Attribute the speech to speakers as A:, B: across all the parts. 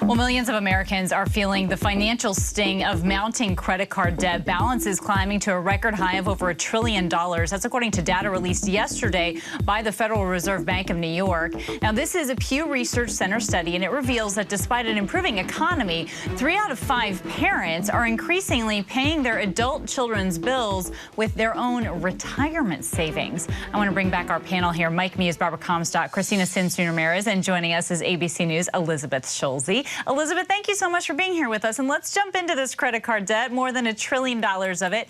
A: Well, millions of Americans are feeling the financial sting of mounting credit card debt. Balances climbing to a record high of over $1 trillion. That's according to data released yesterday by the Federal Reserve Bank of New York. Now, this is a Pew Research Center study, and it reveals that despite an improving economy, 3 out of 5 parents are increasingly paying their adult children's bills with their own retirement savings. I want to bring back our panel here. Mike Muse, Barbara Comstock, Christina Ramirez, and joining us is ABC News' Elizabeth Schulze. Elizabeth, thank you so much for being here with us. And let's jump into this credit card debt, more than $1 trillion of it.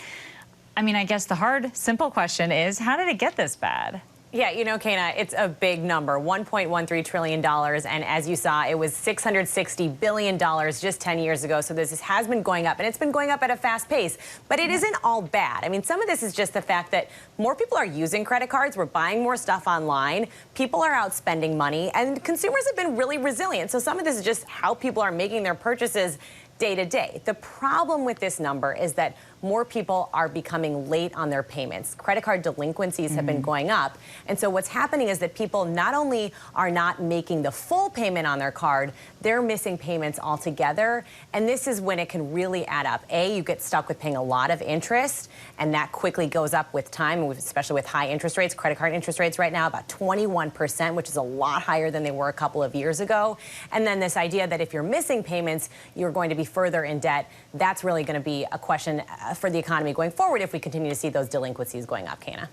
A: I mean, I guess the hard, simple question is, how did it get this bad?
B: Yeah, you know, Kana, it's a big number, $1.13 trillion. And as you saw, it was $660 billion just 10 years ago. So this has been going up, and it's been going up at a fast pace. But it isn't all bad. I mean, some of this is just the fact that more people are using credit cards. We're buying more stuff online. People are out spending money, and consumers have been really resilient. So some of this is just how people are making their purchases day to day. The problem with this number is that more people are becoming late on their payments. Credit card delinquencies have been going up. And so what's happening is that people not only are not making the full payment on their card, they're missing payments altogether. And this is when it can really add up. A, you get stuck with paying a lot of interest, and that quickly goes up with time, especially with high interest rates. Credit card interest rates right now about 21%, which is a lot higher than they were a couple of years ago. And then this idea that if you're missing payments, you're going to be further in debt. That's really going to be a question for the economy going forward if we continue to see those delinquencies going up, Kana.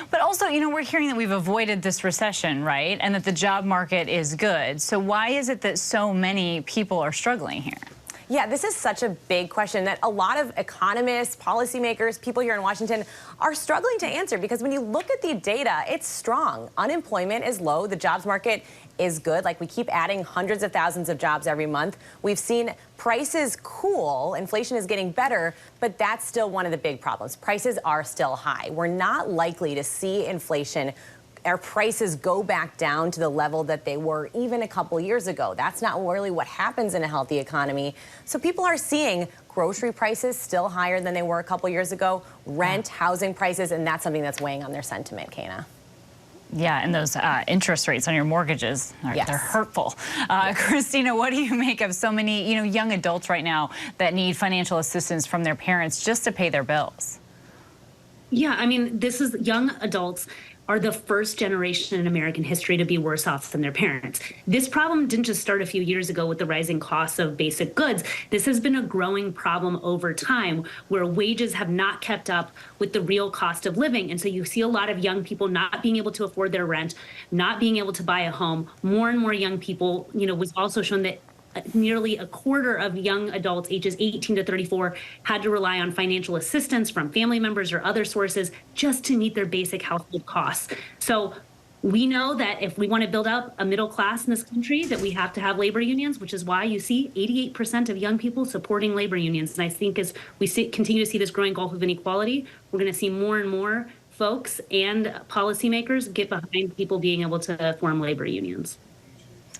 A: But also, you know, we're hearing that we've avoided this recession, right? And that the job market is good. So why is it that so many people are struggling here?
B: Yeah, this is such a big question that a lot of economists, policymakers, people here in Washington are struggling to answer, because when you look at the data, it's strong. Unemployment is low. The jobs market is good. Like, we keep adding hundreds of thousands of jobs every month. We've seen prices cool. Inflation is getting better, but that's still one of the big problems. Prices are still high. We're not likely to see inflation, our prices go back down to the level that they were even a couple years ago. That's not really what happens in a healthy economy. So people are seeing grocery prices still higher than they were a couple years ago, rent, housing prices, and that's something that's weighing on their sentiment, Kana.
A: Yeah, and those interest rates on your mortgages, they're hurtful. Christina, what do you make of so many, you know, young adults right now that need financial assistance from their parents just to pay their bills?
C: Yeah, I mean, this is young adults are the first generation in American history to be worse off than their parents. This problem didn't just start a few years ago with the rising costs of basic goods. This has been a growing problem over time, where wages have not kept up with the real cost of living. And so you see a lot of young people not being able to afford their rent, not being able to buy a home. More and more young people, you know, was also shown that nearly a quarter of young adults ages 18 to 34 had to rely on financial assistance from family members or other sources just to meet their basic household costs. So we know that if we want to build up a middle class in this country, that we have to have labor unions, which is why you see 88% of young people supporting labor unions. And I think as we continue to see this growing gulf of inequality, we're going to see more and more folks and policymakers get behind people being able to form labor unions.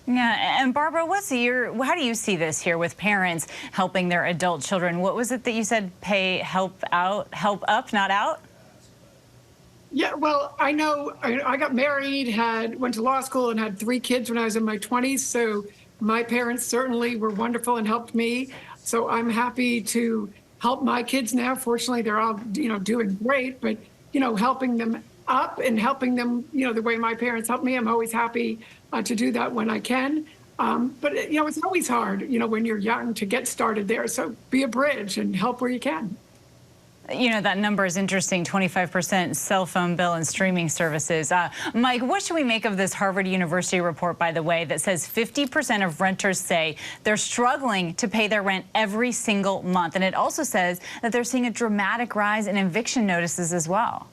A: Yeah, and Barbara, how do you see this here with parents helping their adult children? What was it that you said, help up, not out?
D: Yeah, well, I know I got married, went to law school, and had 3 kids when I was in my 20s. So my parents certainly were wonderful and helped me. So I'm happy to help my kids now. Fortunately, they're all, you know, doing great. But, you know, helping them up and helping them, you know, the way my parents helped me, I'm always happy to do that when I can. But, you know, it's always hard, you know, when you're young to get started there. So be a bridge and help where you can.
A: You know, that number is interesting, 25% cell phone bill and streaming services. Mike, what should we make of this Harvard University report, by the way, that says 50% of renters say they're struggling to pay their rent every single month? And it also says that they're seeing a dramatic rise in eviction notices as well.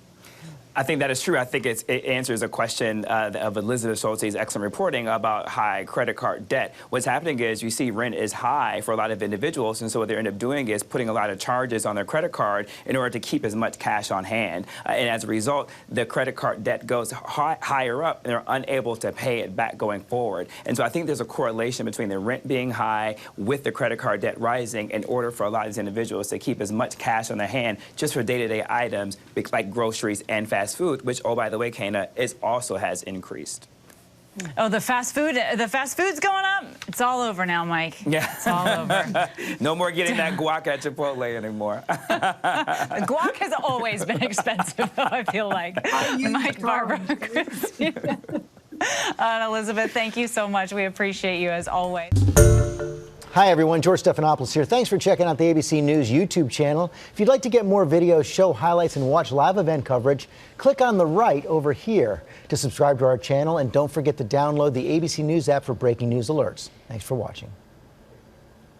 E: I think that is true. I think it answers a question of Elizabeth Schulze's excellent reporting about high credit card debt. What's happening is you see rent is high for a lot of individuals, and so what they end up doing is putting a lot of charges on their credit card in order to keep as much cash on hand. And as a result, the credit card debt goes higher up, and they're unable to pay it back going forward. And so I think there's a correlation between the rent being high with the credit card debt rising in order for a lot of these individuals to keep as much cash on their hand just for day-to-day items like groceries and fast food, which, oh, by the way, Kana, also has increased.
A: Oh, the fast food's going up. It's all over now, Mike.
E: Yeah.
A: It's all over.
E: No more getting that guac at Chipotle anymore.
A: Guac has always been expensive, though, I feel like. Mike, Barbara, Christina, and Elizabeth, thank you so much. We appreciate you as always.
F: Hi, everyone. George Stephanopoulos here. Thanks for checking out the ABC News YouTube channel. If you'd like to get more videos, show highlights, and watch live event coverage, click on the right over here to subscribe to our channel. And don't forget to download the ABC News app for breaking news alerts. Thanks for watching.